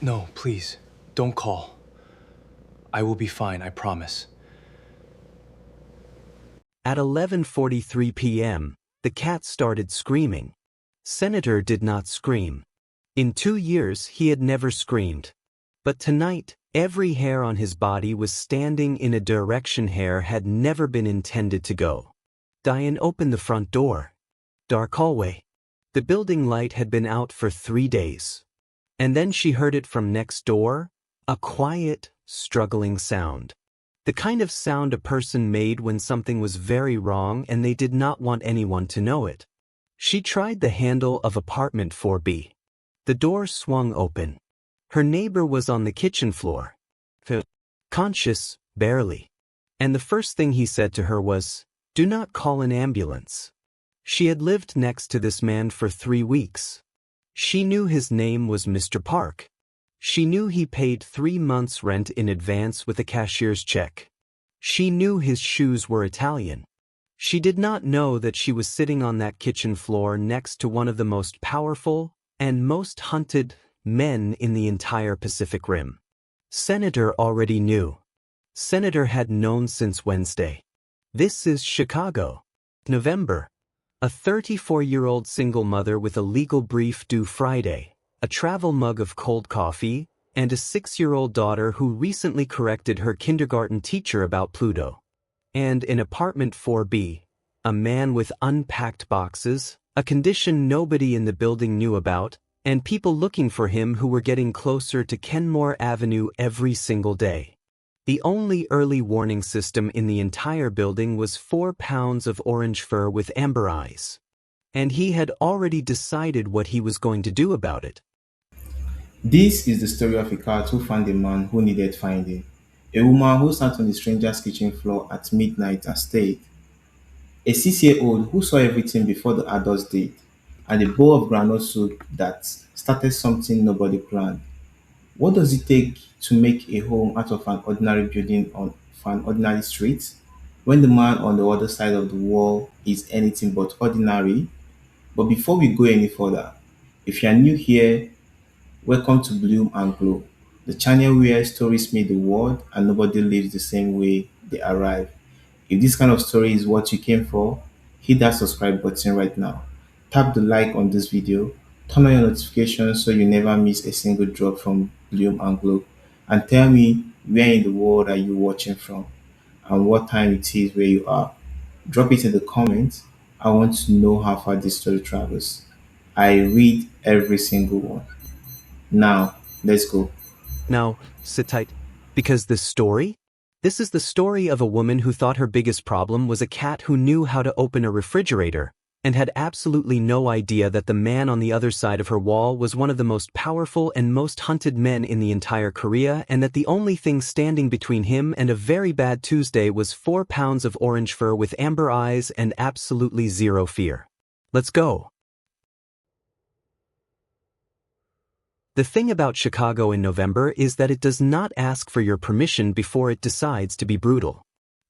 No, please, don't call. I will be fine, I promise. At 11:43 p.m., the cat started screaming. Senator did not scream. In 2 years, he had never screamed. But tonight, every hair on his body was standing in a direction hair had never been intended to go. Diane opened the front door. Dark hallway. The building light had been out for 3 days. And then she heard it from next door, a quiet, struggling sound. The kind of sound a person made when something was very wrong and they did not want anyone to know it. She tried the handle of apartment 4B. The door swung open. Her neighbor was on the kitchen floor. Conscious, barely. And the first thing he said to her was, "Do not call an ambulance." She had lived next to this man for 3 weeks. She knew his name was Mr. Park. She knew he paid 3 months' rent in advance with a cashier's check. She knew his shoes were Italian. She did not know that she was sitting on that kitchen floor next to one of the most powerful and most hunted men in the entire Pacific Rim. Senator already knew. Senator had known since Wednesday. This is Chicago. November. A 34-year-old single mother with a legal brief due Friday, a travel mug of cold coffee, and a 6-year-old daughter who recently corrected her kindergarten teacher about Pluto. And in apartment 4B, a man with unpacked boxes, a condition nobody in the building knew about, and people looking for him who were getting closer to Kenmore Avenue every single day. The only early warning system in the entire building was 4 pounds of orange fur with amber eyes. And he had already decided what he was going to do about it. This is the story of a cat who found a man who needed finding, a woman who sat on a stranger's kitchen floor at midnight and stayed, a 6-year-old who saw everything before the adults did, and a bowl of groundnut soup that started something nobody planned. What does it take to make a home out of an ordinary building on an ordinary street when the man on the other side of the wall is anything but ordinary? But before we go any further, if you are new here, welcome to Bloom and Glow, the channel where stories meet the world and nobody lives the same way they arrive. If this kind of story is what you came for, hit that subscribe button right now. Tap the like on this video, turn on your notifications so you never miss a single drop from Bloom and Glow, and tell me where in the world are you watching from and what time it is where you are. Drop it in the comments. I want to know how far this story travels. I read every single one. Now, let's go. Now, sit tight. Because this story? This is the story of a woman who thought her biggest problem was a cat who knew how to open a refrigerator, and had absolutely no idea that the man on the other side of her wall was one of the most powerful and most hunted men in the entire Korea, and that the only thing standing between him and a very bad Tuesday was 4 pounds of orange fur with amber eyes and absolutely zero fear. Let's go. The thing about Chicago in November is that it does not ask for your permission before it decides to be brutal.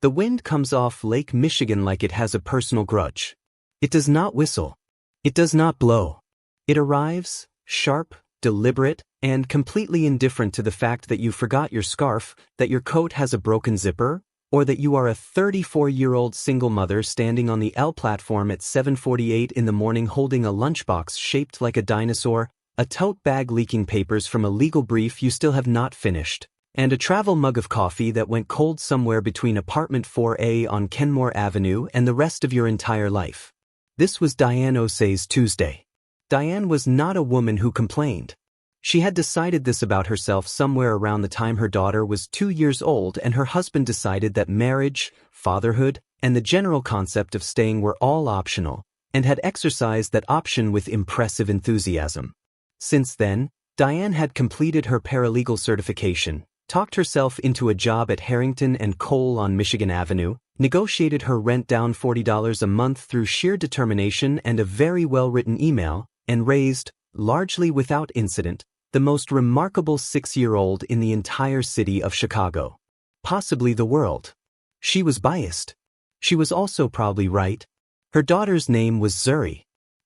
The wind comes off Lake Michigan like it has a personal grudge. It does not whistle. It does not blow. It arrives, sharp, deliberate, and completely indifferent to the fact that you forgot your scarf, that your coat has a broken zipper, or that you are a 34-year-old single mother standing on the L platform at 7:48 in the morning holding a lunchbox shaped like a dinosaur, a tote bag leaking papers from a legal brief you still have not finished, and a travel mug of coffee that went cold somewhere between apartment 4A on Kenmore Avenue and the rest of your entire life. This was Diane Osei's Tuesday. Diane was not a woman who complained. She had decided this about herself somewhere around the time her daughter was 2 years old and her husband decided that marriage, fatherhood, and the general concept of staying were all optional, and had exercised that option with impressive enthusiasm. Since then, Diane had completed her paralegal certification, talked herself into a job at Harrington and Cole on Michigan Avenue, negotiated her rent down $40 a month through sheer determination and a very well-written email, and raised, largely without incident, the most remarkable 6-year-old in the entire city of Chicago. Possibly the world. She was biased. She was also probably right. Her daughter's name was Zuri.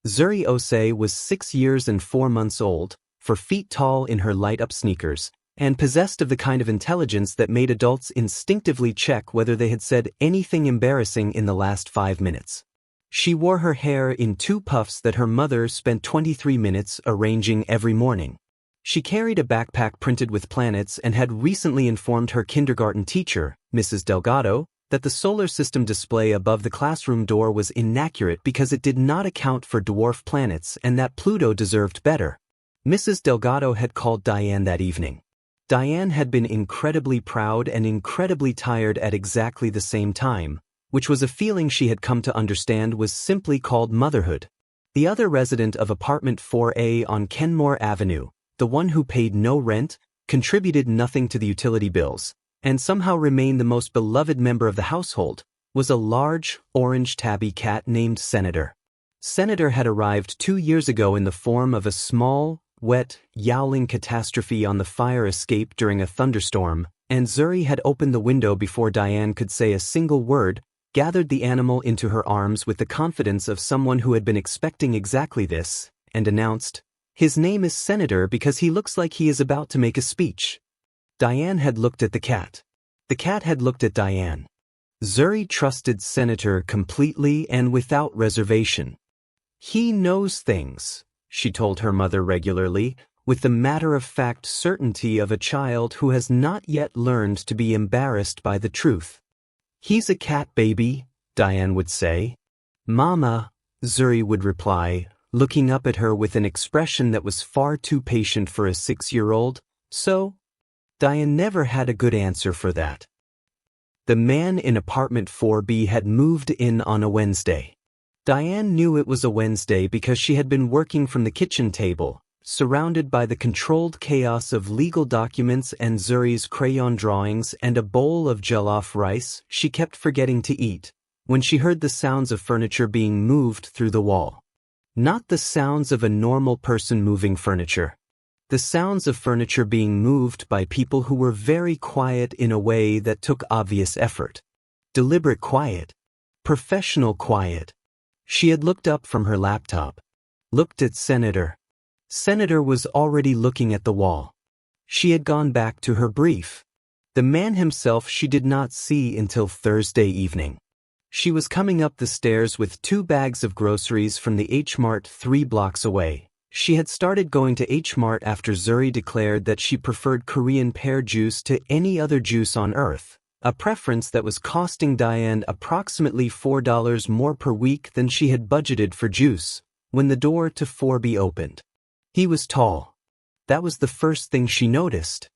Zuri Osei was 6 years and 4 months old, 4 feet tall in her light-up sneakers, and possessed of the kind of intelligence that made adults instinctively check whether they had said anything embarrassing in the last 5 minutes. She wore her hair in 2 puffs that her mother spent 23 minutes arranging every morning. She carried a backpack printed with planets and had recently informed her kindergarten teacher, Mrs. Delgado, that the solar system display above the classroom door was inaccurate because it did not account for dwarf planets and that Pluto deserved better. Mrs. Delgado had called Diane that evening. Diane had been incredibly proud and incredibly tired at exactly the same time, which was a feeling she had come to understand was simply called motherhood. The other resident of apartment 4A on Kenmore Avenue, the one who paid no rent, contributed nothing to the utility bills, and somehow remained the most beloved member of the household, was a large, orange tabby cat named Senator. Senator had arrived 2 years ago in the form of a small, wet, yowling catastrophe on the fire escape during a thunderstorm, and Zuri had opened the window before Diane could say a single word, gathered the animal into her arms with the confidence of someone who had been expecting exactly this, and announced, "His name is Senator because he looks like he is about to make a speech." Diane had looked at the cat. The cat had looked at Diane. Zuri trusted Senator completely and without reservation. "He knows things," she told her mother regularly, with the matter-of-fact certainty of a child who has not yet learned to be embarrassed by the truth. "He's a cat baby," Diane would say. "Mama," Zuri would reply, looking up at her with an expression that was far too patient for a 6-year-old. So? Diane never had a good answer for that. The man in apartment 4B had moved in on a Wednesday. Diane knew it was a Wednesday because she had been working from the kitchen table, surrounded by the controlled chaos of legal documents and Zuri's crayon drawings and a bowl of jollof rice she kept forgetting to eat, when she heard the sounds of furniture being moved through the wall. Not the sounds of a normal person moving furniture. The sounds of furniture being moved by people who were very quiet in a way that took obvious effort. Deliberate quiet. Professional quiet. She had looked up from her laptop. Looked at Senator. Senator was already looking at the wall. She had gone back to her brief. The man himself she did not see until Thursday evening. She was coming up the stairs with 2 bags of groceries from the H-Mart 3 blocks away. She had started going to H-Mart after Zuri declared that she preferred Korean pear juice to any other juice on earth, a preference that was costing Diane approximately $4 more per week than she had budgeted for juice, when the door to 4B opened. He was tall. That was the first thing she noticed.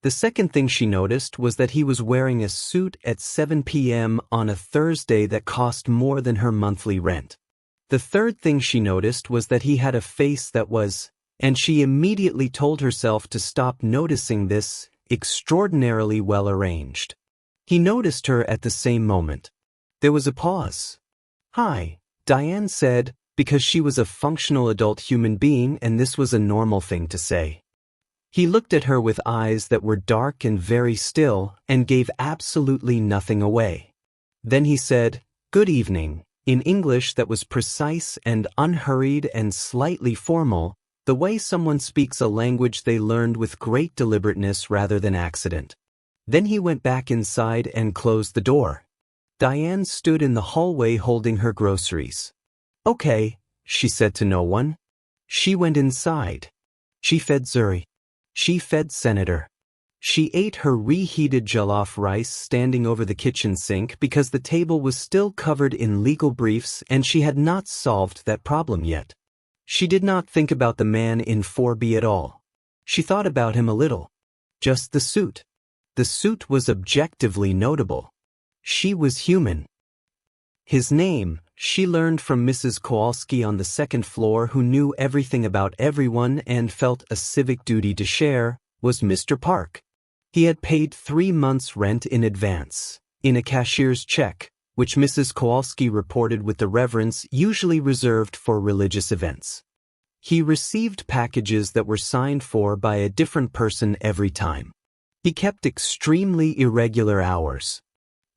The second thing she noticed was that he was wearing a suit at 7 p.m. on a Thursday that cost more than her monthly rent. The third thing she noticed was that he had a face that was, and she immediately told herself to stop noticing this, extraordinarily well arranged. He noticed her at the same moment. There was a pause. "Hi," Diane said, because she was a functional adult human being and this was a normal thing to say. He looked at her with eyes that were dark and very still and gave absolutely nothing away. Then he said, "Good evening," in English that was precise and unhurried and slightly formal, the way someone speaks a language they learned with great deliberateness rather than accident. Then he went back inside and closed the door. Diane stood in the hallway holding her groceries. "Okay," she said to no one. She went inside. She fed Zuri. She fed Senator. She ate her reheated jollof rice standing over the kitchen sink because the table was still covered in legal briefs and she had not solved that problem yet. She did not think about the man in 4B at all. She thought about him a little. Just the suit. The suit was objectively notable. She was human. His name, she learned from Mrs. Kowalski on the 2nd floor who knew everything about everyone and felt a civic duty to share, was Mr. Park. He had paid 3 months' rent in advance, in a cashier's check, which Mrs. Kowalski reported with the reverence usually reserved for religious events. He received packages that were signed for by a different person every time. He kept extremely irregular hours.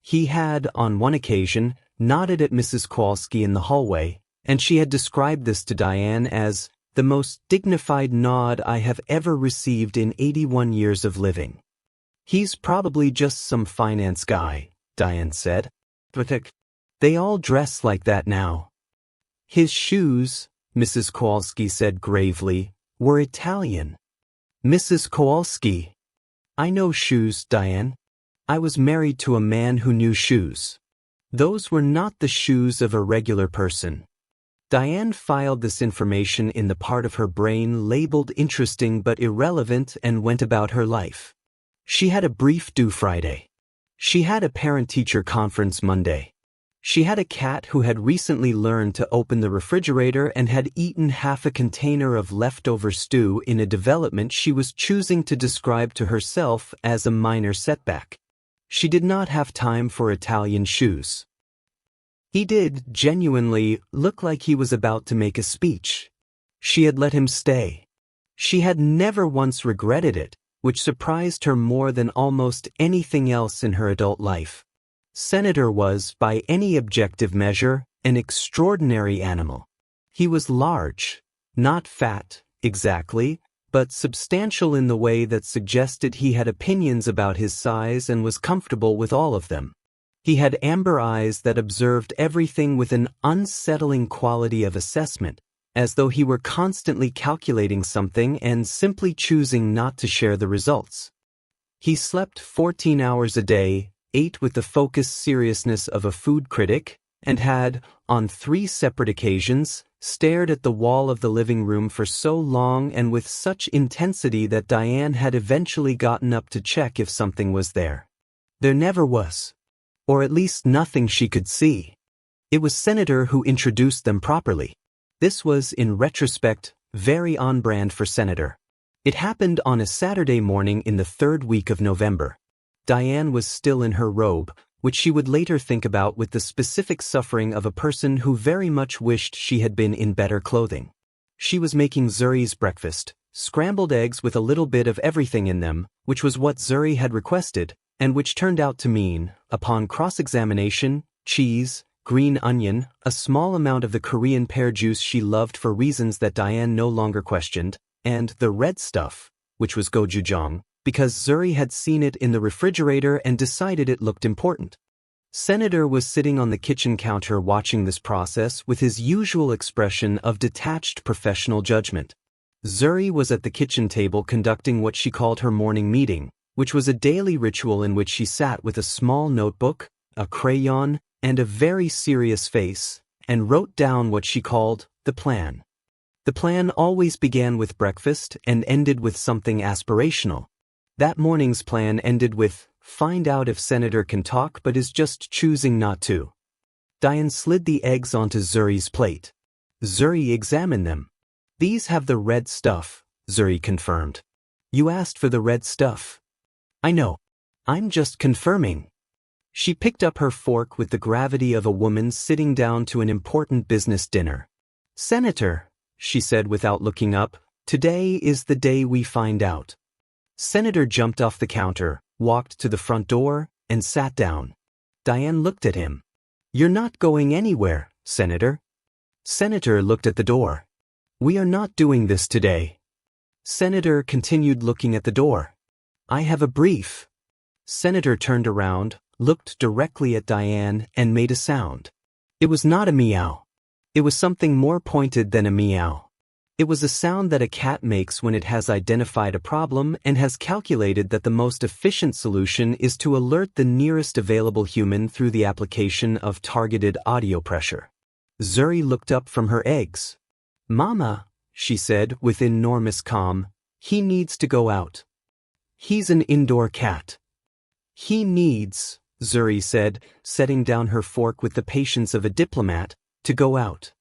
He had, on one occasion, nodded at Mrs. Kowalski in the hallway, and she had described this to Diane as The most dignified nod I have ever received in 81 years of living. He's probably just some finance guy, Diane said. But they all dress like that now. His shoes, Mrs. Kowalski said gravely, were Italian. Mrs. Kowalski. I know shoes, Diane. I was married to a man who knew shoes. Those were not the shoes of a regular person. Diane filed this information in the part of her brain labeled interesting but irrelevant and went about her life. She had a brief due Friday. She had a parent-teacher conference Monday. She had a cat who had recently learned to open the refrigerator and had eaten half a container of leftover stew in a development she was choosing to describe to herself as a minor setback. She did not have time for Italian shoes. He did, genuinely, look like he was about to make a speech. She had let him stay. She had never once regretted it, which surprised her more than almost anything else in her adult life. Senator was, by any objective measure, an extraordinary animal. He was large, not fat, exactly, but substantial in the way that suggested he had opinions about his size and was comfortable with all of them. He had amber eyes that observed everything with an unsettling quality of assessment, as though he were constantly calculating something and simply choosing not to share the results. He slept 14 hours a day, ate with the focused seriousness of a food critic, and had, on 3 separate occasions, stared at the wall of the living room for so long and with such intensity that Diane had eventually gotten up to check if something was there. There never was. Or at least nothing she could see. It was Senator who introduced them properly. This was, in retrospect, very on brand for Senator. It happened on a Saturday morning in the 3rd week of November. Diane was still in her robe, which she would later think about with the specific suffering of a person who very much wished she had been in better clothing. She was making Zuri's breakfast, scrambled eggs with a little bit of everything in them, which was what Zuri had requested, and which turned out to mean, upon cross-examination, cheese, green onion, a small amount of the Korean pear juice she loved for reasons that Diane no longer questioned, and the red stuff, which was gochujang, because Zuri had seen it in the refrigerator and decided it looked important. Senator was sitting on the kitchen counter watching this process with his usual expression of detached professional judgment. Zuri was at the kitchen table conducting what she called her morning meeting, which was a daily ritual in which she sat with a small notebook, a crayon, and a very serious face, and wrote down what she called the plan. The plan always began with breakfast and ended with something aspirational. That morning's plan ended with, "Find out if Senator can talk but is just choosing not to." Diane slid the eggs onto Zuri's plate. Zuri examined them. "These have the red stuff," Zuri confirmed. "You asked for the red stuff." "I know. I'm just confirming." She picked up her fork with the gravity of a woman sitting down to an important business dinner. "Senator," she said without looking up, "today is the day we find out." Senator jumped off the counter, walked to the front door, and sat down. Diane looked at him. "You're not going anywhere, Senator." Senator looked at the door. "We are not doing this today." Senator continued looking at the door. "I have a brief." Senator turned around, looked directly at Diane, and made a sound. It was not a meow. It was something more pointed than a meow. It was a sound that a cat makes when it has identified a problem and has calculated that the most efficient solution is to alert the nearest available human through the application of targeted audio pressure. Zuri looked up from her eggs. "Mama," she said with enormous calm, "he needs to go out. He's an indoor cat." "He needs," Zuri said, setting down her fork with the patience of a diplomat, "to go out."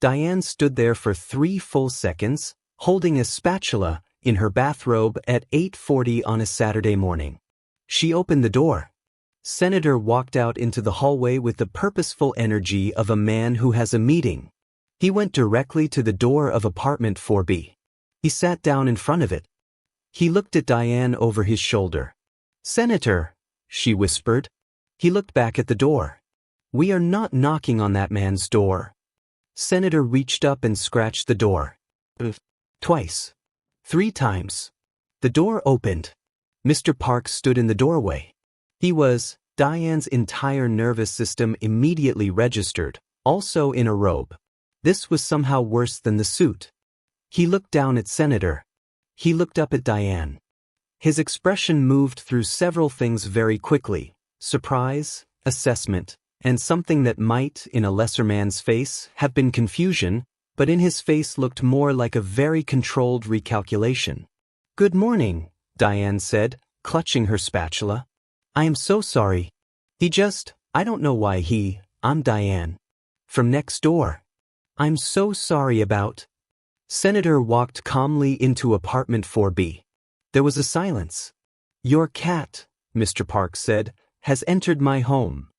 Diane stood there for 3 full seconds, holding a spatula, in her bathrobe at 8:40 on a Saturday morning. She opened the door. Senator walked out into the hallway with the purposeful energy of a man who has a meeting. He went directly to the door of apartment 4B. He sat down in front of it. He looked at Diane over his shoulder. "Senator," she whispered. He looked back at the door. "We are not knocking on that man's door." Senator reached up and scratched the door. Twice. 3 times. The door opened. Mr. Park stood in the doorway. Diane's entire nervous system immediately registered, also in a robe. This was somehow worse than the suit. He looked down at Senator. He looked up at Diane. His expression moved through several things very quickly: surprise, assessment, and something that might, in a lesser man's face, have been confusion, but in his face looked more like a very controlled recalculation. "Good morning," Diane said, clutching her spatula. "I am so sorry. I don't know why I'm Diane. From next door. I'm so sorry about." Senator walked calmly into apartment 4B. There was a silence. "Your cat," Mr. Park said, "has entered my home."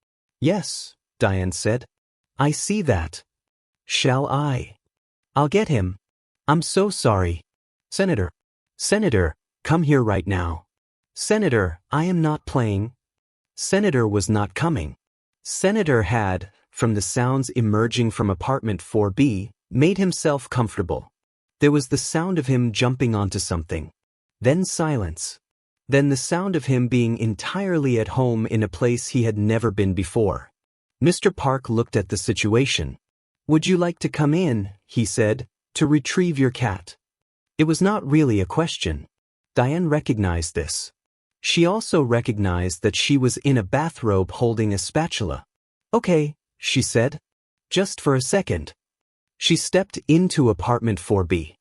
"Yes," Diane said. "I see that. Shall I? I'll get him. I'm so sorry. Senator, come here right now. Senator, I am not playing." Senator was not coming. Senator had, from the sounds emerging from apartment 4B, made himself comfortable. There was the sound of him jumping onto something. Then silence. Then the sound of him being entirely at home in a place he had never been before. Mr. Park looked at the situation. "Would you like to come in," he said, "to retrieve your cat?" It was not really a question. Diane recognized this. She also recognized that she was in a bathrobe holding a spatula. "Okay," she said. "Just for a second." She stepped into apartment 4B.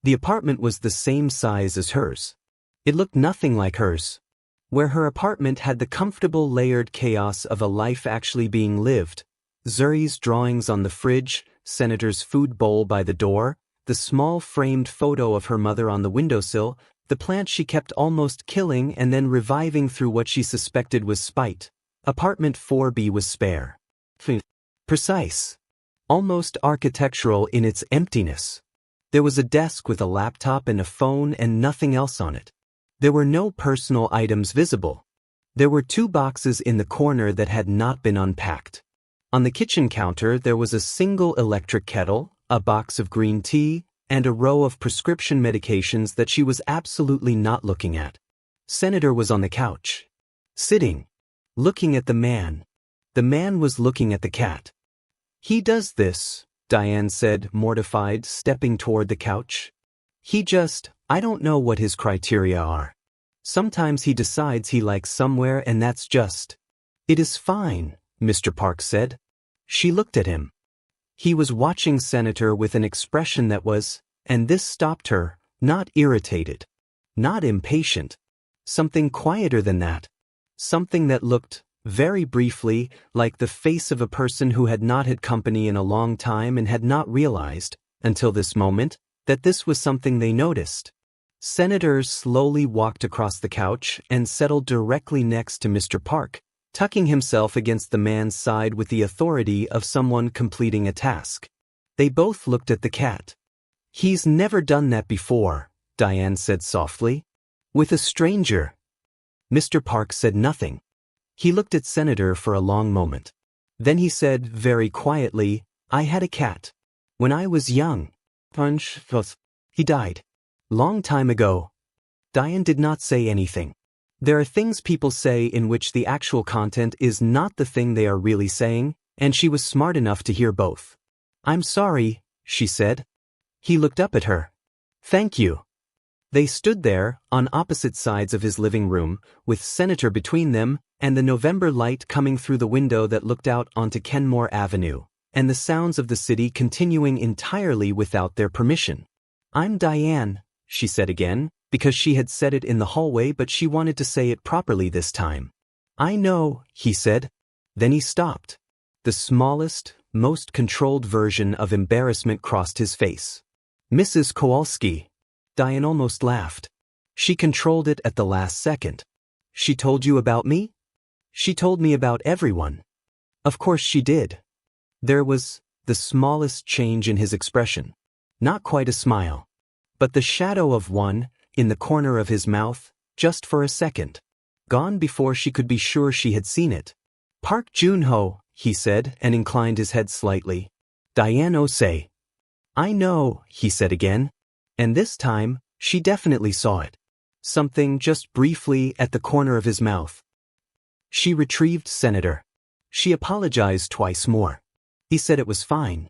The apartment was the same size as hers. It looked nothing like hers. Where her apartment had the comfortable layered chaos of a life actually being lived: Zuri's drawings on the fridge, Senator's food bowl by the door, the small framed photo of her mother on the windowsill, the plant she kept almost killing and then reviving through what she suspected was spite. Apartment 4B was spare. Precise. Almost architectural in its emptiness. There was a desk with a laptop and a phone and nothing else on it. There were no personal items visible. There were 2 boxes in the corner that had not been unpacked. On the kitchen counter there was a single electric kettle, a box of green tea, and a row of prescription medications that she was absolutely not looking at. Senator was on the couch. Sitting. Looking at the man. The man was looking at the cat. "He does this," Diane said, mortified, stepping toward the couch. I don't know what his criteria are. Sometimes he decides he likes somewhere and that's just." "It is fine," Mr. Park said. She looked at him. He was watching Senator with an expression that was, and this stopped her, not irritated. Not impatient. Something quieter than that. Something that looked, very briefly, like the face of a person who had not had company in a long time and had not realized, until this moment, that this was something they noticed. Senator slowly walked across the couch and settled directly next to Mr. Park, tucking himself against the man's side with the authority of someone completing a task. They both looked at the cat. "He's never done that before," Diane said softly. "With a stranger." Mr. Park said nothing. He looked at Senator for a long moment. Then he said very quietly, "I had a cat. When I was young. He died. Long time ago." Diane did not say anything. There are things people say in which the actual content is not the thing they are really saying, and she was smart enough to hear both. "I'm sorry," she said. He looked up at her. "Thank you." They stood there, on opposite sides of his living room, with Senator between them, and the November light coming through the window that looked out onto Kenmore Avenue, and the sounds of the city continuing entirely without their permission. "I'm Diane," she said again, because she had said it in the hallway but she wanted to say it properly this time. "I know," he said. Then he stopped. The smallest, most controlled version of embarrassment crossed his face. "Mrs. Kowalski." Diane almost laughed. She controlled it at the last second. "She told you about me?" "She told me about everyone." "Of course she did." There was the smallest change in his expression. Not quite a smile. But the shadow of one, in the corner of his mouth, just for a second. Gone before she could be sure she had seen it. "Park Jun-ho," he said and inclined his head slightly. "Diane Osei." I know, he said again. And this time, she definitely saw it. Something just briefly at the corner of his mouth. She retrieved Senator. She apologized twice more. He said it was fine.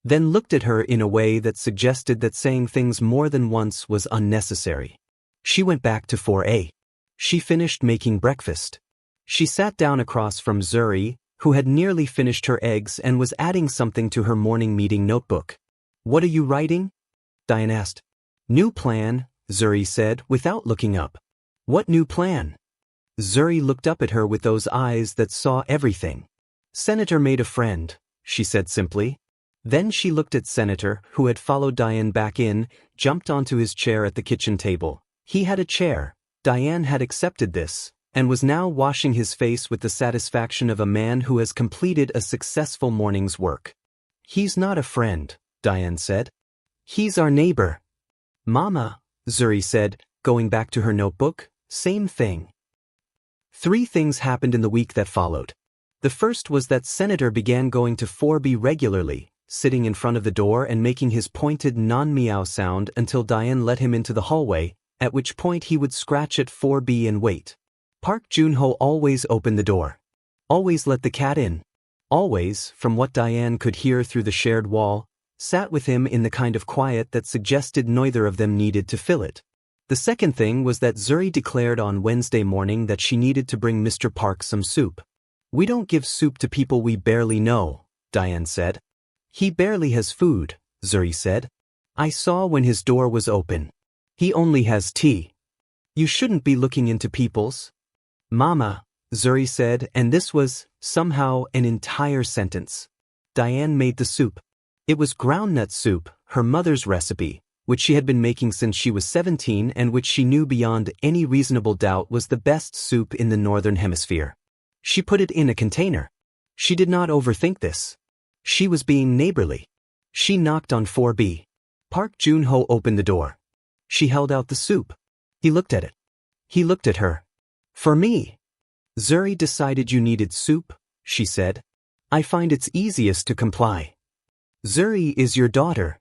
Then looked at her in a way that suggested that saying things more than once was unnecessary. She went back to 4A. She finished making breakfast. She sat down across from Zuri, who had nearly finished her eggs and was adding something to her morning meeting notebook. What are you writing? Diane asked. New plan, Zuri said without looking up. What new plan? Zuri looked up at her with those eyes that saw everything. Senator made a friend, she said simply. Then she looked at Senator, who had followed Diane back in, jumped onto his chair at the kitchen table. He had a chair. Diane had accepted this, and was now washing his face with the satisfaction of a man who has completed a successful morning's work. He's not a friend, Diane said. He's our neighbor. Mama, Zuri said, going back to her notebook, same thing. 3 things happened in the week that followed. The first was that Senator began going to 4B regularly, sitting in front of the door and making his pointed non-meow sound until Diane let him into the hallway, at which point he would scratch at 4B and wait. Park Joon-ho always opened the door. Always let the cat in. Always, from what Diane could hear through the shared wall, sat with him in the kind of quiet that suggested neither of them needed to fill it. The second thing was that Zuri declared on Wednesday morning that she needed to bring Mr. Park some soup. We don't give soup to people we barely know, Diane said. He barely has food, Zuri said. I saw when his door was open. He only has tea. You shouldn't be looking into people's. Mama, Zuri said, and this was, somehow, an entire sentence. Diane made the soup. It was groundnut soup, her mother's recipe, which she had been making since she was 17 and which she knew beyond any reasonable doubt was the best soup in the Northern Hemisphere. She put it in a container. She did not overthink this. She was being neighborly. She knocked on 4B. Park Joon-ho opened the door. She held out the soup. He looked at it. He looked at her. For me. Zuri decided you needed soup, she said. I find it's easiest to comply. Zuri is your daughter.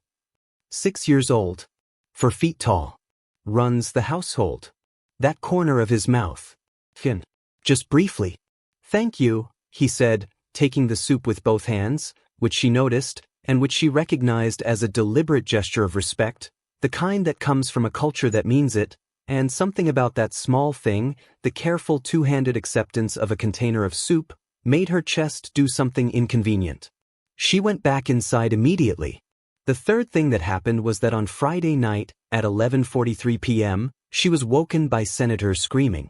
6 years old. 4 feet tall. Runs the household. That corner of his mouth. Fin. Just briefly. Thank you, he said, taking the soup with both hands, which she noticed, and which she recognized as a deliberate gesture of respect, the kind that comes from a culture that means it, and something about that small thing, the careful two-handed acceptance of a container of soup, made her chest do something inconvenient. She went back inside immediately. The third thing that happened was that on Friday night, at 11:43 p.m., she was woken by Senator screaming.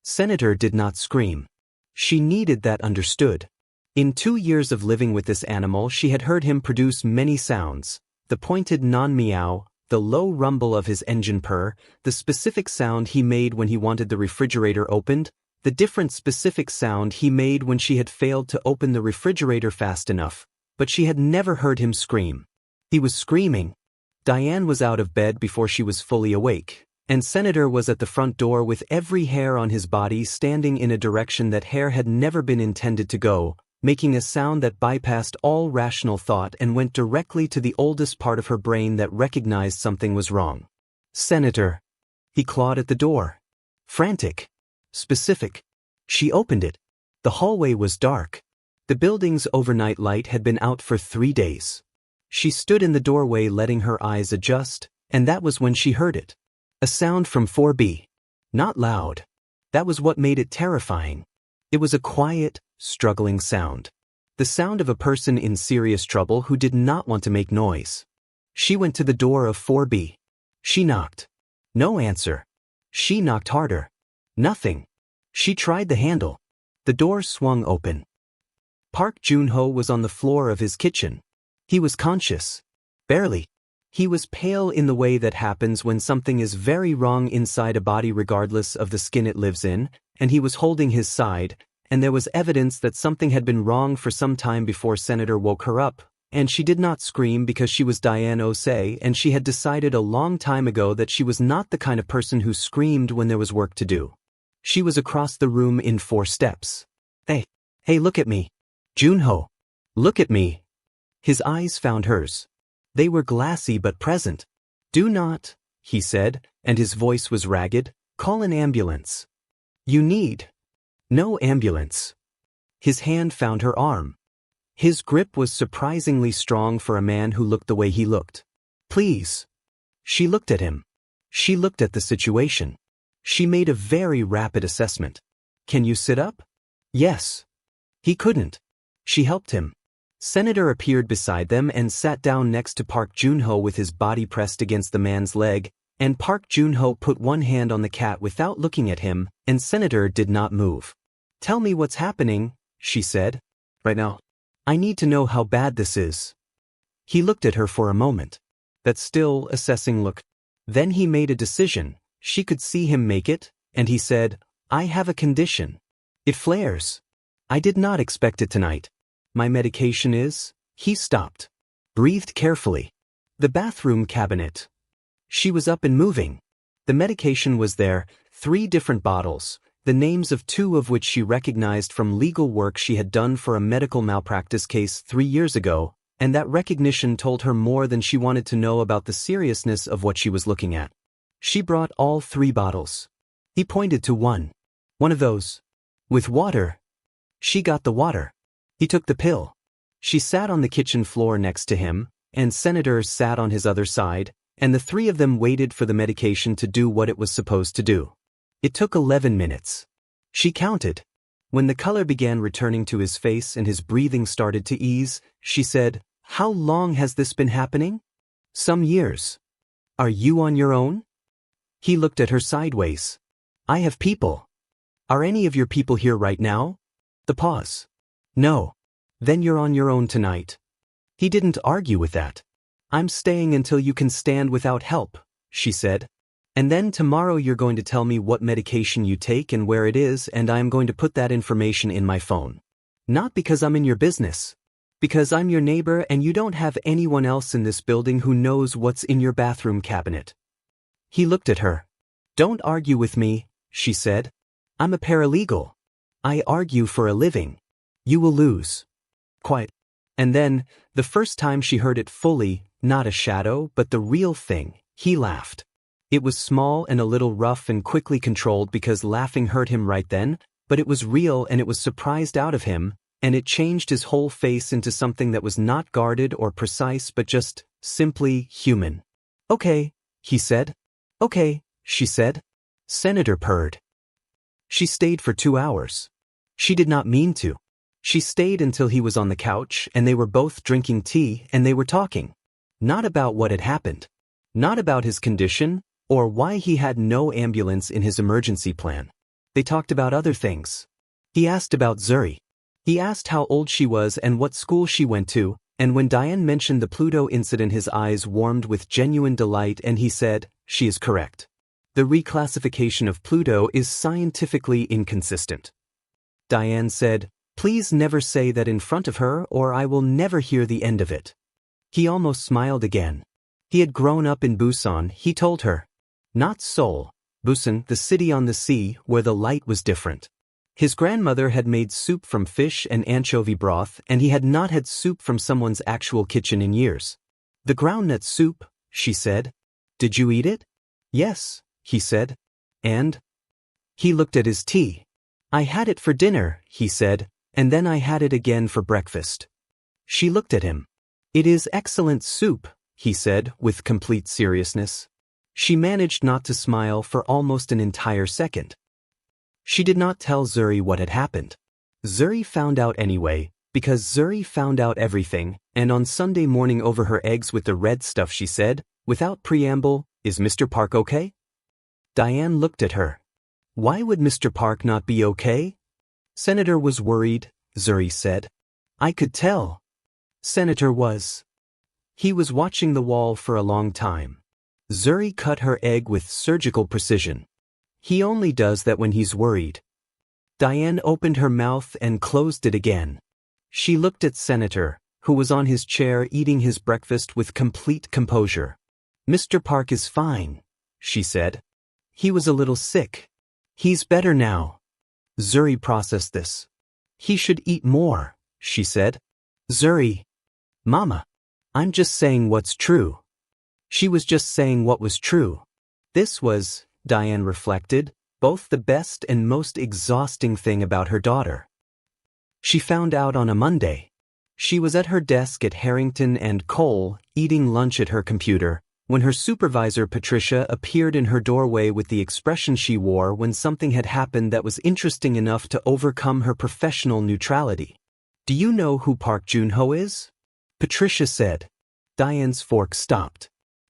Senator did not scream. She needed that understood. In 2 years of living with this animal, she had heard him produce many sounds: the pointed non-meow, the low rumble of his engine purr, the specific sound he made when he wanted the refrigerator opened, the different specific sound he made when she had failed to open the refrigerator fast enough, but she had never heard him scream. He was screaming. Diane was out of bed before she was fully awake, and Senator was at the front door with every hair on his body standing in a direction that hair had never been intended to go, making a sound that bypassed all rational thought and went directly to the oldest part of her brain that recognized something was wrong. Senator. He clawed at the door. Frantic. Specific. She opened it. The hallway was dark. The building's overnight light had been out for 3 days. She stood in the doorway letting her eyes adjust, and that was when she heard it. A sound from 4B. Not loud. That was what made it terrifying. It was a quiet, struggling sound. The sound of a person in serious trouble who did not want to make noise. She went to the door of 4B. She knocked. No answer. She knocked harder. Nothing. She tried the handle. The door swung open. Park Joon-ho was on the floor of his kitchen. He was conscious. Barely. He was pale in the way that happens when something is very wrong inside a body regardless of the skin it lives in, and he was holding his side, and there was evidence that something had been wrong for some time before Senator woke her up, and she did not scream because she was Diane Osei, and she had decided a long time ago that she was not the kind of person who screamed when there was work to do. She was across the room in 4 steps. Hey, look at me. Joon-ho. Look at me. His eyes found hers. They were glassy but present. "Do not," he said, and his voice was ragged, "call an ambulance. You need no ambulance." His hand found her arm. His grip was surprisingly strong for a man who looked the way he looked. "Please." She looked at him. She looked at the situation. She made a very rapid assessment. "Can you sit up?" "Yes." He couldn't. She helped him. Senator appeared beside them and sat down next to Park Joon-ho with his body pressed against the man's leg, and Park Joon-ho put one hand on the cat without looking at him, and Senator did not move. "Tell me what's happening," she said. "Right now. I need to know how bad this is." He looked at her for a moment. That still, assessing look. Then he made a decision. She could see him make it, and he said, "I have a condition. It flares. I did not expect it tonight. My medication is—" He stopped. Breathed carefully. "The bathroom cabinet." She was up and moving. The medication was there, 3 different bottles, the names of 2 of which she recognized from legal work she had done for a medical malpractice case 3 years ago, and that recognition told her more than she wanted to know about the seriousness of what she was looking at. She brought all 3 bottles. He pointed to one. "One of those. With water." She got the water. He took the pill. She sat on the kitchen floor next to him, and Senator sat on his other side, and the 3 of them waited for the medication to do what it was supposed to do. It took 11 minutes. She counted. When the color began returning to his face and his breathing started to ease, she said, "How long has this been happening?" "Some years." "Are you on your own?" He looked at her sideways. "I have people." "Are any of your people here right now?" The pause. "No." "Then you're on your own tonight." He didn't argue with that. "I'm staying until you can stand without help," she said. "And then tomorrow you're going to tell me what medication you take and where it is, and I'm going to put that information in my phone. Not because I'm in your business. Because I'm your neighbor and you don't have anyone else in this building who knows what's in your bathroom cabinet." He looked at her. "Don't argue with me," she said. "I'm a paralegal. I argue for a living. You will lose." Quiet. And then, the first time she heard it fully, not a shadow, but the real thing, he laughed. It was small and a little rough and quickly controlled because laughing hurt him right then, but it was real and it was surprised out of him, and it changed his whole face into something that was not guarded or precise but just simply human. "Okay," he said. "Okay," she said. Senator purred. She stayed for 2 hours. She did not mean to. She stayed until he was on the couch and they were both drinking tea and they were talking. Not about what had happened. Not about his condition or why he had no ambulance in his emergency plan. They talked about other things. He asked about Zuri. He asked how old she was and what school she went to, and when Diane mentioned the Pluto incident his eyes warmed with genuine delight and he said, "She is correct. The reclassification of Pluto is scientifically inconsistent." Diane said, "Please never say that in front of her or I will never hear the end of it." He almost smiled again. He had grown up in Busan, he told her. Not Seoul, Busan, the city on the sea where the light was different. His grandmother had made soup from fish and anchovy broth and he had not had soup from someone's actual kitchen in years. "The groundnut soup," she said. "Did you eat it?" "Yes," he said. "And?" He looked at his tea. "I had it for dinner," he said, "and then I had it again for breakfast." She looked at him. "It is excellent soup," he said with complete seriousness. She managed not to smile for almost an entire second. She did not tell Zuri what had happened. Zuri found out anyway, because Zuri found out everything, and on Sunday morning over her eggs with the red stuff she said, without preamble, "Is Mr. Park okay?" Diane looked at her. Why would Mr. Park not be okay? Senator was worried, Zuri said. I could tell. Senator was. He was watching the wall for a long time. Zuri cut her egg with surgical precision. He only does that when he's worried. Diane opened her mouth and closed it again. She looked at Senator, who was on his chair eating his breakfast with complete composure. Mr. Park is fine, she said. He was a little sick. He's better now. Zuri processed this. He should eat more, she said. Zuri. Mama. I'm just saying what's true. She was just saying what was true. This was, Diane reflected, both the best and most exhausting thing about her daughter. She found out on a Monday. She was at her desk at Harrington and Cole, eating lunch at her computer, when her supervisor Patricia appeared in her doorway with the expression she wore when something had happened that was interesting enough to overcome her professional neutrality. Do you know who Park Joon-ho is? Patricia said. Diane's fork stopped.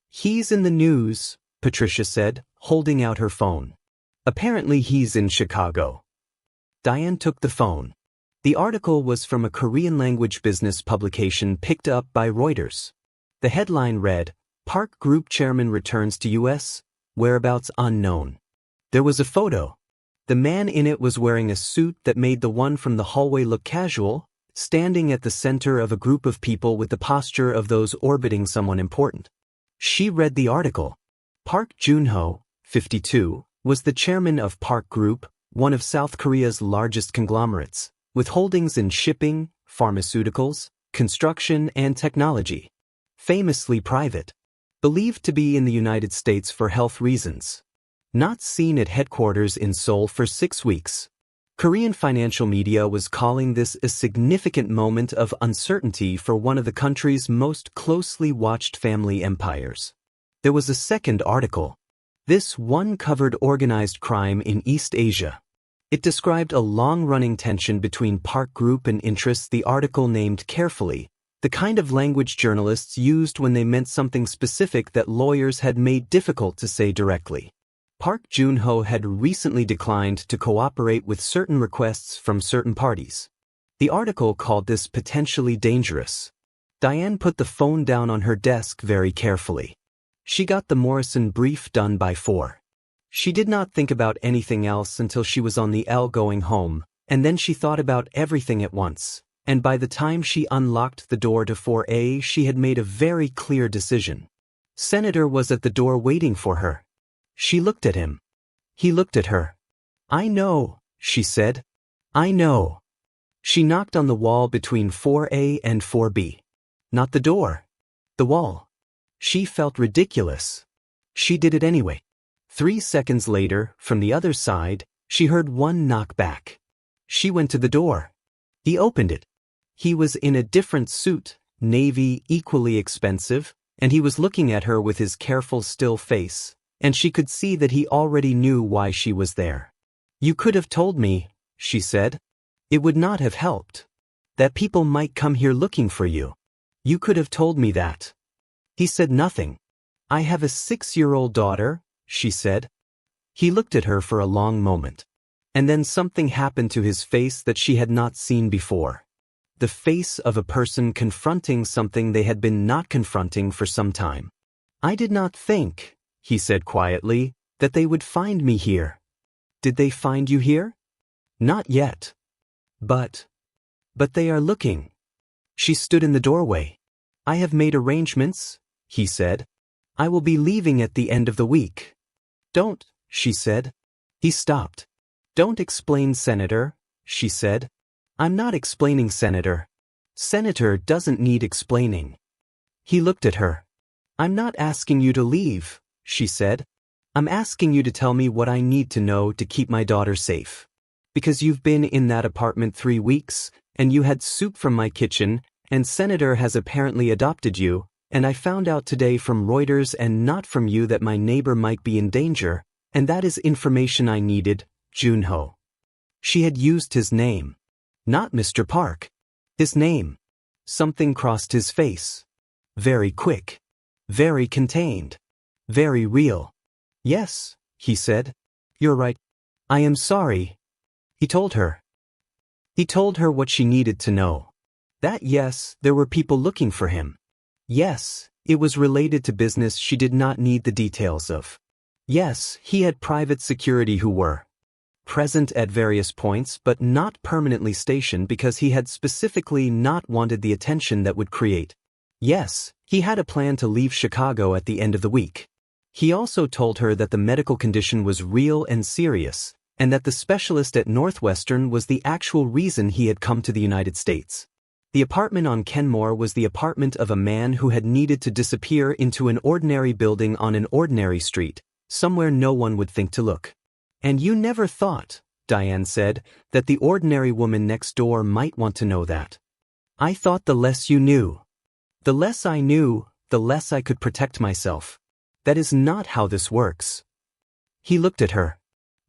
He's in the news, Patricia said, holding out her phone. Apparently he's in Chicago. Diane took the phone. The article was from a Korean-language business publication picked up by Reuters. The headline read, Park Group Chairman returns to U.S., whereabouts unknown. There was a photo. The man in it was wearing a suit that made the one from the hallway look casual, standing at the center of a group of people with the posture of those orbiting someone important. She read the article. Park Joon-ho, 52, was the chairman of Park Group, one of South Korea's largest conglomerates, with holdings in shipping, pharmaceuticals, construction, and technology. Famously private. Believed to be in the United States for health reasons. Not seen at headquarters in Seoul for 6 weeks. Korean financial media was calling this a significant moment of uncertainty for one of the country's most closely watched family empires. There was a second article. This one covered organized crime in East Asia. It described a long-running tension between Park Group and interests the article named carefully, the kind of language journalists used when they meant something specific that lawyers had made difficult to say directly. Park Joon-ho had recently declined to cooperate with certain requests from certain parties. The article called this potentially dangerous. Diane put the phone down on her desk very carefully. She got the Morrison brief done by 4. She did not think about anything else until she was on the L going home, and then she thought about everything at once, and by the time she unlocked the door to 4A she had made a very clear decision. Senator was at the door waiting for her. She looked at him. He looked at her. I know, she said. I know. She knocked on the wall between 4A and 4B. Not the door. The wall. She felt ridiculous. She did it anyway. 3 seconds later, from the other side, she heard one knock back. She went to the door. He opened it. He was in a different suit, navy, equally expensive, and he was looking at her with his careful, still face, and she could see that he already knew why she was there. You could have told me, she said. It would not have helped. That people might come here looking for you. You could have told me that. He said nothing. I have a 6-year-old daughter, she said. He looked at her for a long moment. And then something happened to his face that she had not seen before. The face of a person confronting something they had been not confronting for some time. I did not think, he said quietly, that they would find me here. Did they find you here? Not yet. But they are looking. She stood in the doorway. I have made arrangements, he said. I will be leaving at the end of the week. Don't, she said. He stopped. Don't explain, Senator, she said. I'm not explaining, Senator. Senator doesn't need explaining. He looked at her. I'm not asking you to leave, she said. I'm asking you to tell me what I need to know to keep my daughter safe. Because you've been in that apartment 3 weeks, and you had soup from my kitchen, and Senator has apparently adopted you, and I found out today from Reuters and not from you that my neighbor might be in danger, and that is information I needed, Joon-ho. She had used his name. Not Mr. Park. His name. Something crossed his face. Very quick. Very contained. Very real. Yes, he said. You're right. I am sorry. He told her. He told her what she needed to know. That yes, there were people looking for him. Yes, it was related to business she did not need the details of. Yes, he had private security who were present at various points but not permanently stationed because he had specifically not wanted the attention that would create. Yes, he had a plan to leave Chicago at the end of the week. He also told her that the medical condition was real and serious, and that the specialist at Northwestern was the actual reason he had come to the United States. The apartment on Kenmore was the apartment of a man who had needed to disappear into an ordinary building on an ordinary street, somewhere no one would think to look. And you never thought, Diane said, that the ordinary woman next door might want to know that. I thought the less you knew. The less I knew, the less I could protect myself. That is not how this works. He looked at her.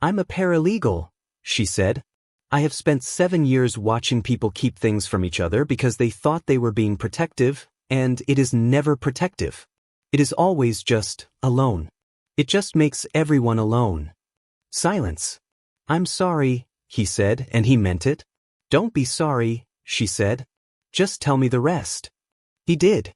I'm a paralegal, she said. I have spent 7 years watching people keep things from each other because they thought they were being protective, and it is never protective. It is always just alone. It just makes everyone alone. Silence. I'm sorry, he said, and he meant it. Don't be sorry, she said. Just tell me the rest. He did.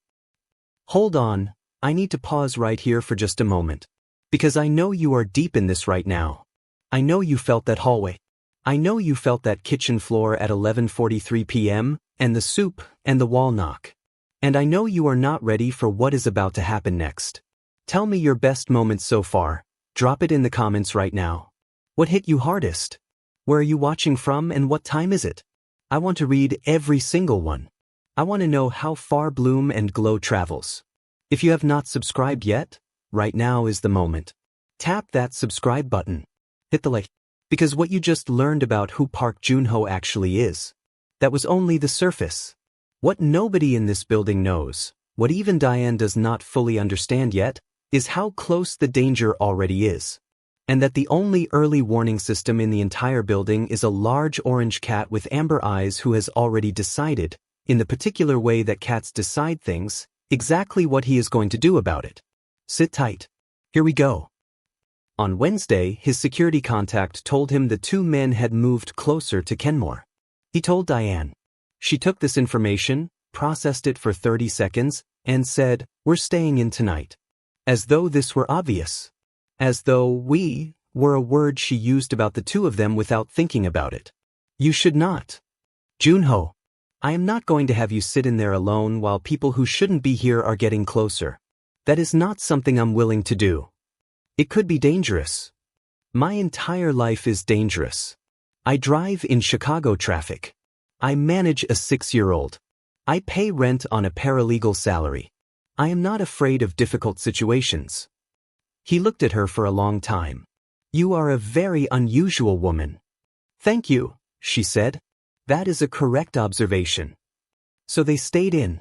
Hold on, I need to pause right here for just a moment. Because I know you are deep in this right now. I know you felt that hallway. I know you felt that kitchen floor at 11:43 p.m., and the soup, and the wall knock. And I know you are not ready for what is about to happen next. Tell me your best moments so far. Drop it in the comments right now. What hit you hardest? Where are you watching from and what time is it? I want to read every single one. I want to know how far Bloom and Glow travels. If you have not subscribed yet, right now is the moment. Tap that subscribe button. Hit the like. Because what you just learned about who Park Joon-ho actually is, that was only the surface. What nobody in this building knows, what even Diane does not fully understand yet, is how close the danger already is. And that the only early warning system in the entire building is a large orange cat with amber eyes who has already decided, in the particular way that cats decide things, exactly what he is going to do about it. Sit tight. Here we go. On Wednesday, his security contact told him the two men had moved closer to Kenmore. He told Diane. She took this information, processed it for 30 seconds, and said, "We're staying in tonight." As though this were obvious. As though "we" were a word she used about the two of them without thinking about it. You should not. Joon-ho, I am not going to have you sit in there alone while people who shouldn't be here are getting closer. That is not something I'm willing to do. It could be dangerous. My entire life is dangerous. I drive in Chicago traffic. I manage a 6-year-old. I pay rent on a paralegal salary. I am not afraid of difficult situations. He looked at her for a long time. You are a very unusual woman. Thank you, she said. That is a correct observation. So they stayed in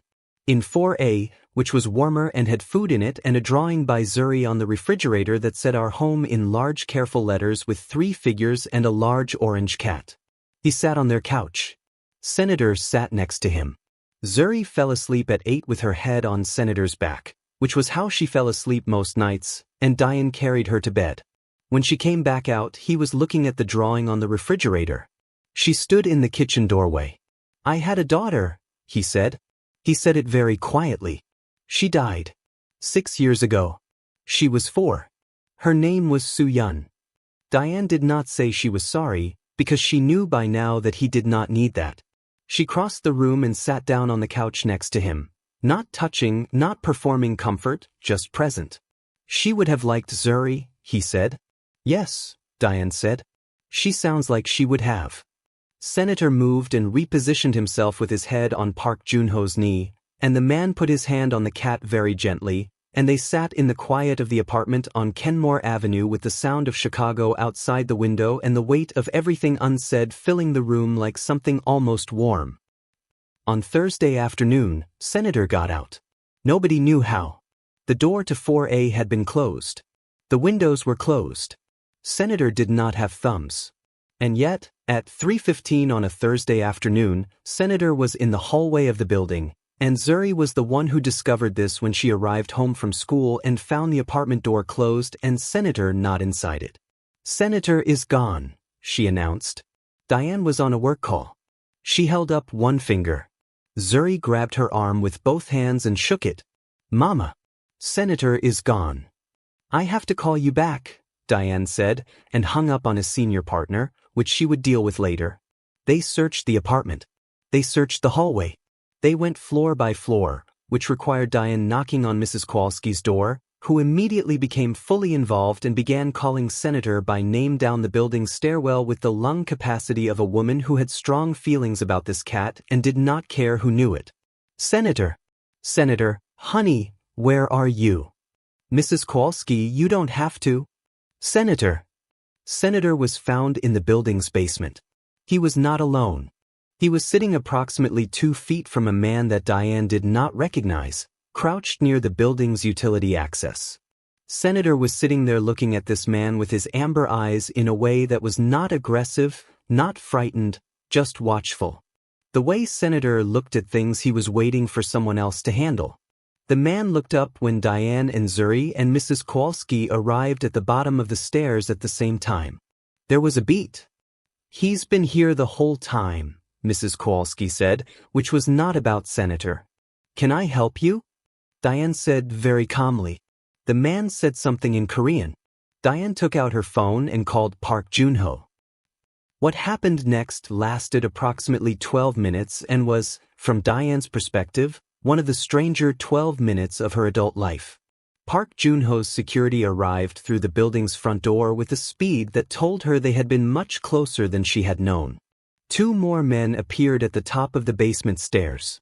4A, which was warmer and had food in it, and a drawing by Zuri on the refrigerator that said "Our home" in large careful letters with 3 figures and a large orange cat. He sat on their couch. Senator sat next to him. Zuri fell asleep at 8 with her head on Senator's back, which was how she fell asleep most nights, and Diane carried her to bed. When she came back out, he was looking at the drawing on the refrigerator. She stood in the kitchen doorway. I had a daughter, he said. He said it very quietly. She died 6 years ago. She was 4. Her name was Soo-yun. Diane did not say she was sorry, because she knew by now that he did not need that. She crossed the room and sat down on the couch next to him, not touching, not performing comfort, just present. She would have liked Zuri, he said. Yes, Diane said. She sounds like she would have. Senator moved and repositioned himself with his head on Park Joon-ho's knee, and the man put his hand on the cat very gently, and they sat in the quiet of the apartment on Kenmore Avenue with the sound of Chicago outside the window and the weight of everything unsaid filling the room like something almost warm. On Thursday afternoon, Senator got out. Nobody knew how. The door to 4A had been closed. The windows were closed. Senator did not have thumbs. And yet, at 3:15 on a Thursday afternoon, Senator was in the hallway of the building, and Zuri was the one who discovered this when she arrived home from school and found the apartment door closed and Senator not inside it. Senator is gone, she announced. Diane was on a work call. She held up one finger. Zuri grabbed her arm with both hands and shook it. Mama, Senator is gone. I have to call you back, Diane said, and hung up on his senior partner, which she would deal with later. They searched the apartment. They searched the hallway. They went floor by floor, which required Diane knocking on Mrs. Kowalski's door, who immediately became fully involved and began calling Senator by name down the building's stairwell with the lung capacity of a woman who had strong feelings about this cat and did not care who knew it. Senator! Senator, honey, where are you? Mrs. Kowalski, you don't have to. Senator! Senator was found in the building's basement. He was not alone. He was sitting approximately 2 feet from a man that Diane did not recognize, crouched near the building's utility access. Senator was sitting there looking at this man with his amber eyes in a way that was not aggressive, not frightened, just watchful. The way Senator looked at things, he was waiting for someone else to handle. The man looked up when Diane and Zuri and Mrs. Kowalski arrived at the bottom of the stairs at the same time. There was a beat. He's been here the whole time, Mrs. Kowalski said, which was not about Senator. Can I help you? Diane said very calmly. The man said something in Korean. Diane took out her phone and called Park Junho. What happened next lasted approximately 12 minutes and was, from Diane's perspective, one of the stranger 12 minutes of her adult life. Park Junho's security arrived through the building's front door with a speed that told her they had been much closer than she had known. 2 more men appeared at the top of the basement stairs.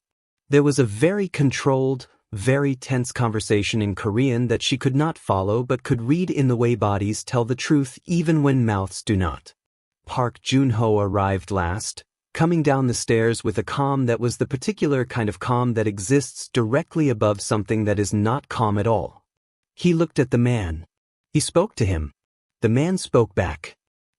There was a very controlled, very tense conversation in Korean that she could not follow but could read in the way bodies tell the truth even when mouths do not. Park Junho arrived last, coming down the stairs with a calm that was the particular kind of calm that exists directly above something that is not calm at all. He looked at the man. He spoke to him. The man spoke back.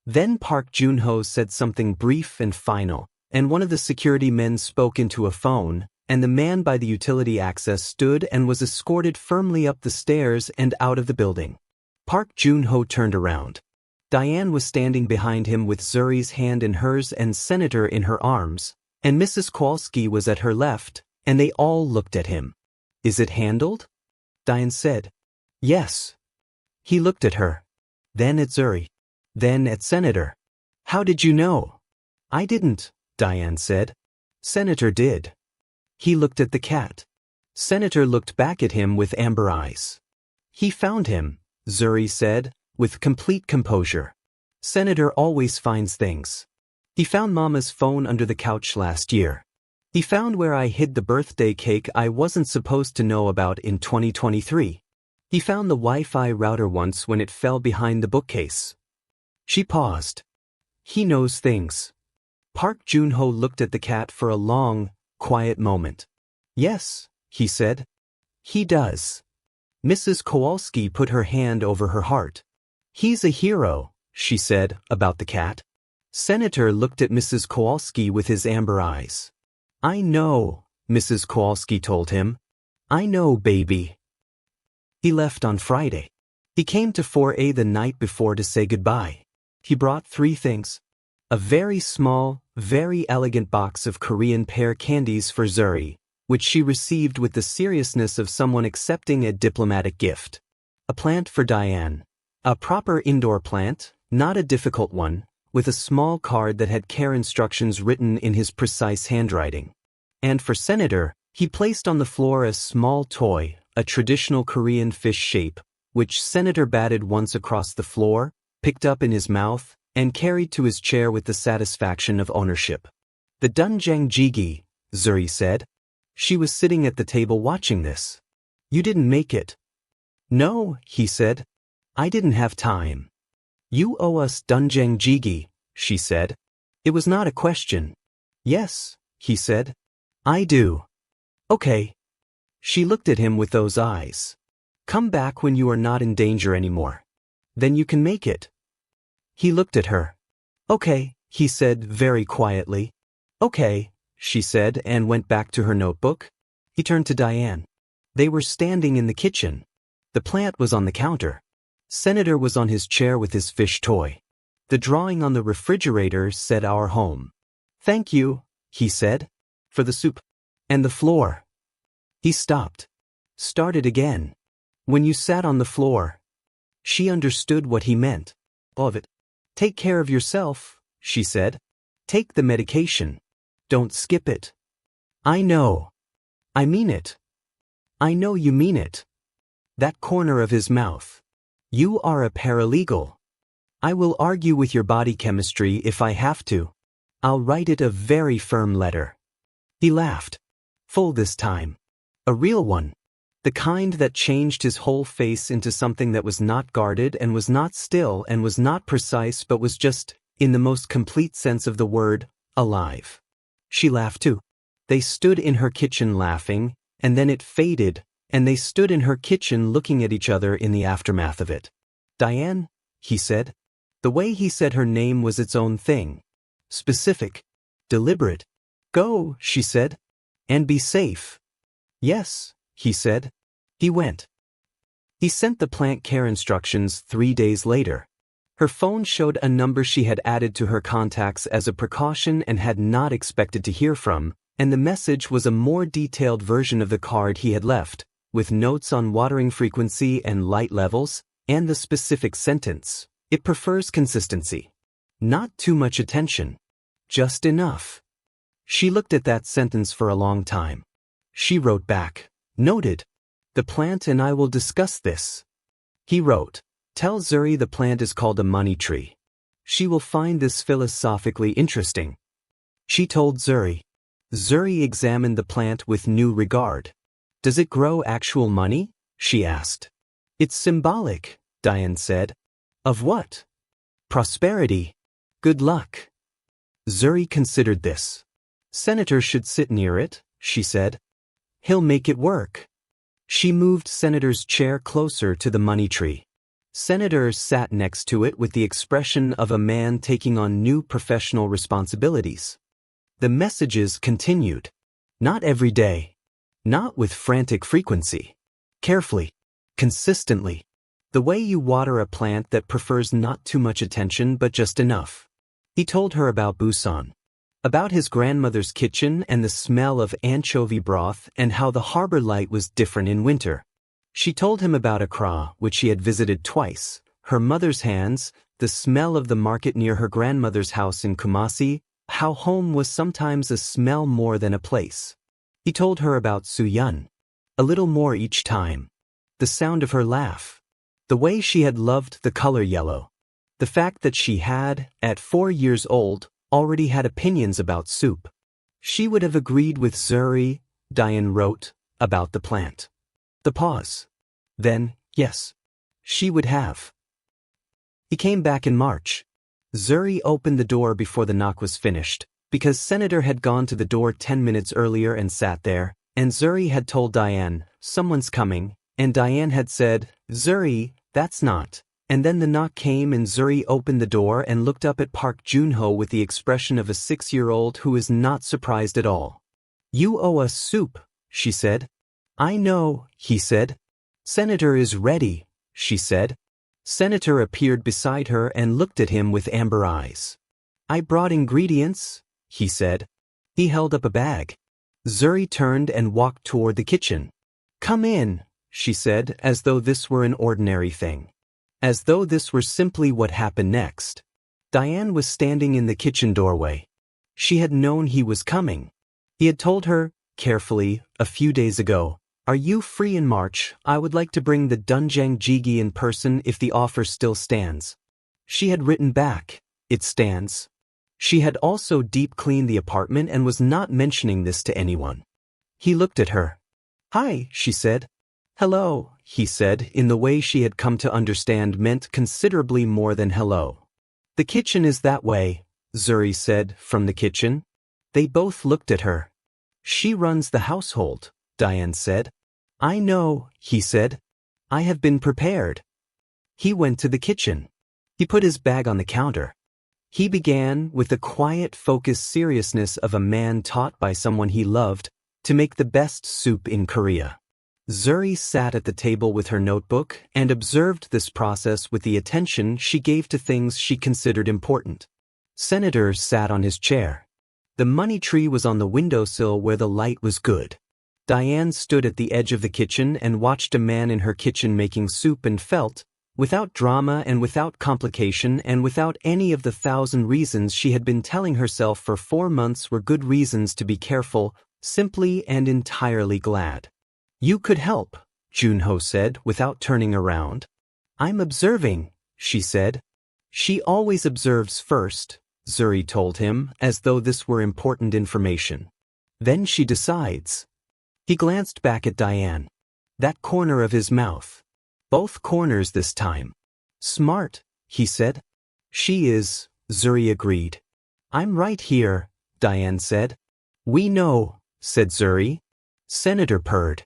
Then Park Junho said something brief and final, and one of the security men spoke into a phone, and the man by the utility access stood and was escorted firmly up the stairs and out of the building. Park Junho turned around. Diane was standing behind him with Zuri's hand in hers and Senator in her arms, and Mrs. Kowalski was at her left, and they all looked at him. Is it handled? Diane said. Yes. He looked at her. Then at Zuri. Then at Senator. How did you know? I didn't, Diane said. Senator did. He looked at the cat. Senator looked back at him with amber eyes. He found him, Zuri said, with complete composure. Senator always finds things. He found Mama's phone under the couch last year. He found where I hid the birthday cake I wasn't supposed to know about in 2023. He found the Wi-Fi router once when it fell behind the bookcase. She paused. He knows things. Park Junho looked at the cat for a long, quiet moment. Yes, he said. He does. Mrs. Kowalski put her hand over her heart. He's a hero, she said, about the cat. Senator looked at Mrs. Kowalski with his amber eyes. I know, Mrs. Kowalski told him. I know, baby. He left on Friday. He came to 4A the night before to say goodbye. He brought 3 things. A very small, very elegant box of Korean pear candies for Zuri, which she received with the seriousness of someone accepting a diplomatic gift. A plant for Diane. A proper indoor plant, not a difficult one, with a small card that had care instructions written in his precise handwriting. And for Senator, he placed on the floor a small toy, a traditional Korean fish shape, which Senator batted once across the floor, picked up in his mouth, and carried to his chair with the satisfaction of ownership. The Dunjang Jigi, Zuri said. She was sitting at the table watching this. You didn't make it. No, he said. I didn't have time. You owe us Dunjang Jigi, she said. It was not a question. Yes, he said. I do. Okay. She looked at him with those eyes. Come back when you are not in danger anymore. Then you can make it. He looked at her. Okay, he said very quietly. Okay, she said and went back to her notebook. He turned to Diane. They were standing in the kitchen. The plant was on the counter. Senator was on his chair with his fish toy. The drawing on the refrigerator said our home. Thank you, he said, for the soup. And the floor. He stopped. Started again. When you sat on the floor. She understood what he meant. All of it. Take care of yourself, she said. Take the medication. Don't skip it. I know. I mean it. I know you mean it. That corner of his mouth. You are a paralegal. I will argue with your body chemistry if I have to. I'll write it a very firm letter. He laughed. Full this time. A real one. The kind that changed his whole face into something that was not guarded and was not still and was not precise but was just, in the most complete sense of the word, alive. She laughed too. They stood in her kitchen laughing, and then it faded, and they stood in her kitchen looking at each other in the aftermath of it. Diane, he said. The way he said her name was its own thing. Specific. Deliberate. Go, she said. And be safe. Yes, he said. He went. He sent the plant care instructions 3 days later. Her phone showed a number she had added to her contacts as a precaution and had not expected to hear from, and the message was a more detailed version of the card he had left, with notes on watering frequency and light levels, and the specific sentence. It prefers consistency. Not too much attention. Just enough. She looked at that sentence for a long time. She wrote back, noted. The plant and I will discuss this. He wrote, tell Zuri the plant is called a money tree. She will find this philosophically interesting. She told Zuri. Zuri examined the plant with new regard. Does it grow actual money? She asked. It's symbolic, Diane said. Of what? Prosperity. Good luck. Zuri considered this. Senator should sit near it, she said. He'll make it work. She moved Senator's chair closer to the money tree. Senator sat next to it with the expression of a man taking on new professional responsibilities. The messages continued. Not every day. Not with frantic frequency. Carefully. Consistently. The way you water a plant that prefers not too much attention but just enough. He told her about Busan. About his grandmother's kitchen and the smell of anchovy broth and how the harbor light was different in winter. She told him about Accra, which she had visited twice, her mother's hands, the smell of the market near her grandmother's house in Kumasi, how home was sometimes a smell more than a place. He told her about Suyun. A little more each time. The sound of her laugh. The way she had loved the color yellow. The fact that she had, at 4 years old, already had opinions about soup. She would have agreed with Zuri, Diane wrote, about the plant. The pause. Then, yes. She would have. He came back in March. Zuri opened the door before the knock was finished, because Senator had gone to the door 10 minutes earlier and sat there, and Zuri had told Diane, someone's coming, and Diane had said, Zuri, that's not. And then the knock came and Zuri opened the door and looked up at Park Junho with the expression of a 6-year-old who is not surprised at all. You owe us soup, she said. I know, he said. Senator is ready, she said. Senator appeared beside her and looked at him with amber eyes. I brought ingredients, he said. He held up a bag. Zuri turned and walked toward the kitchen. Come in, she said, as though this were an ordinary thing. As though this were simply what happened next. Diane was standing in the kitchen doorway. She had known he was coming. He had told her, carefully, a few days ago, are you free in March? I would like to bring the Dunjang Jigi in person if the offer still stands. She had written back, it stands. She had also deep cleaned the apartment and was not mentioning this to anyone. He looked at her. Hi, she said. Hello, he said, in the way she had come to understand meant considerably more than hello. The kitchen is that way, Zuri said, from the kitchen. They both looked at her. She runs the household, Diane said. I know, he said. I have been prepared. He went to the kitchen. He put his bag on the counter. He began, with the quiet, focused seriousness of a man taught by someone he loved, to make the best soup in Korea. Zuri sat at the table with her notebook and observed this process with the attention she gave to things she considered important. Senator sat on his chair. The money tree was on the windowsill where the light was good. Diane stood at the edge of the kitchen and watched a man in her kitchen making soup and felt, without drama and without complication and without any of the 1,000 reasons she had been telling herself for 4 months were good reasons to be careful, simply and entirely glad. You could help, Junho said without turning around. I'm observing, she said. She always observes first, Zuri told him, as though this were important information. Then she decides. He glanced back at Diane. That corner of his mouth. Both corners this time. Smart, he said. She is, Zuri agreed. I'm right here, Diane said. We know, said Zuri. Senator purred.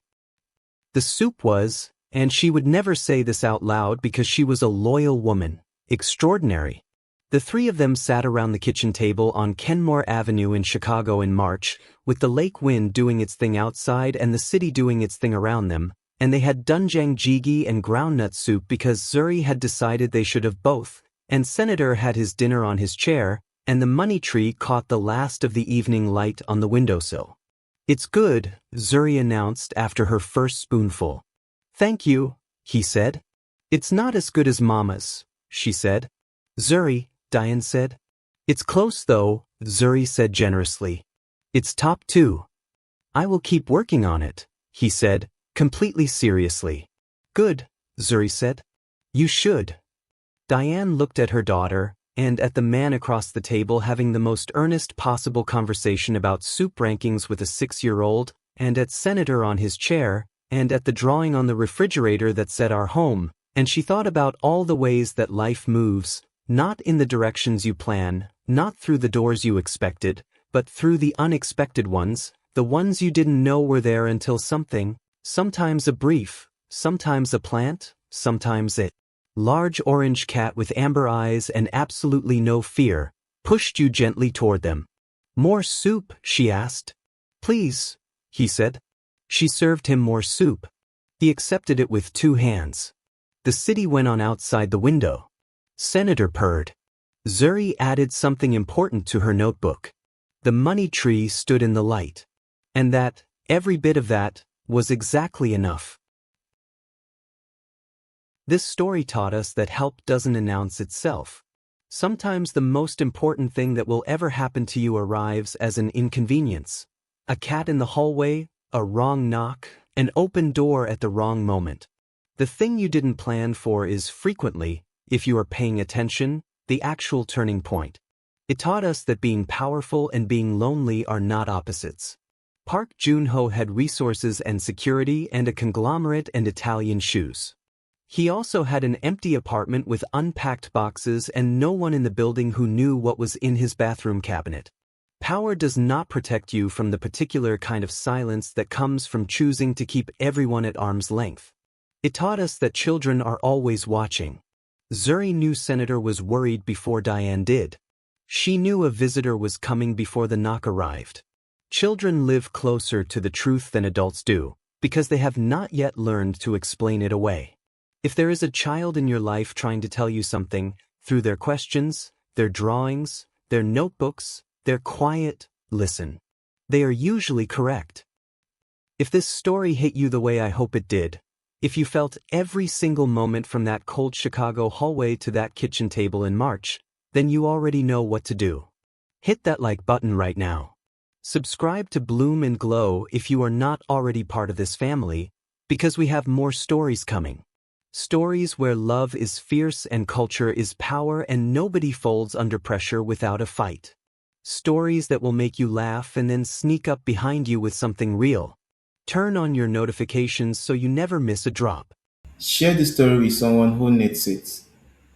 The soup was, and she would never say this out loud because she was a loyal woman, extraordinary. The three of them sat around the kitchen table on Kenmore Avenue in Chicago in March, with the lake wind doing its thing outside and the city doing its thing around them, and they had doenjang jjigae and groundnut soup because Zuri had decided they should have both, and Senator had his dinner on his chair, and the money tree caught the last of the evening light on the windowsill. It's good, Zuri announced after her first spoonful. Thank you, he said. It's not as good as Mama's, she said. Zuri, Diane said. It's close though, Zuri said generously. It's top 2. I will keep working on it, he said, completely seriously. Good, Zuri said. You should. Diane looked at her daughter, and at the man across the table having the most earnest possible conversation about soup rankings with a 6-year-old, and at Senator on his chair, and at the drawing on the refrigerator that said our home, and she thought about all the ways that life moves, not in the directions you plan, not through the doors you expected, but through the unexpected ones, the ones you didn't know were there until something, sometimes a brief, sometimes a plant, sometimes a large orange cat with amber eyes and absolutely no fear, pushed you gently toward them. More soup, she asked. Please, he said. She served him more soup. He accepted it with 2 hands. The city went on outside the window. Senator purred. Zuri added something important to her notebook. The money tree stood in the light. And that, every bit of that, was exactly enough. This story taught us that help doesn't announce itself. Sometimes the most important thing that will ever happen to you arrives as an inconvenience. A cat in the hallway, a wrong knock, an open door at the wrong moment. The thing you didn't plan for is frequently, if you are paying attention, the actual turning point. It taught us that being powerful and being lonely are not opposites. Park Joon-ho had resources and security and a conglomerate and Italian shoes. He also had an empty apartment with unpacked boxes and no one in the building who knew what was in his bathroom cabinet. Power does not protect you from the particular kind of silence that comes from choosing to keep everyone at arm's length. It taught us that children are always watching. Zuri knew Senator was worried before Diane did. She knew a visitor was coming before the knock arrived. Children live closer to the truth than adults do, because they have not yet learned to explain it away. If there is a child in your life trying to tell you something, through their questions, their drawings, their notebooks, their quiet, listen. They are usually correct. If this story hit you the way I hope it did, if you felt every single moment from that cold Chicago hallway to that kitchen table in March, then you already know what to do. Hit that like button right now. Subscribe to Bloom and Glow if you are not already part of this family, because we have more stories coming. Stories where love is fierce and culture is power and nobody folds under pressure without a fight. Stories that will make you laugh and then sneak up behind you with something real. Turn on your notifications so you never miss a drop. Share the story with someone who needs it.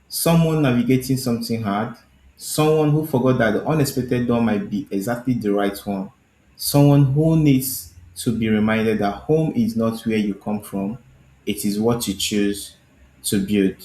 Someone navigating something hard. Someone who forgot that the unexpected door might be exactly the right one. Someone who needs to be reminded that home is not where you come from, it is what you choose to build.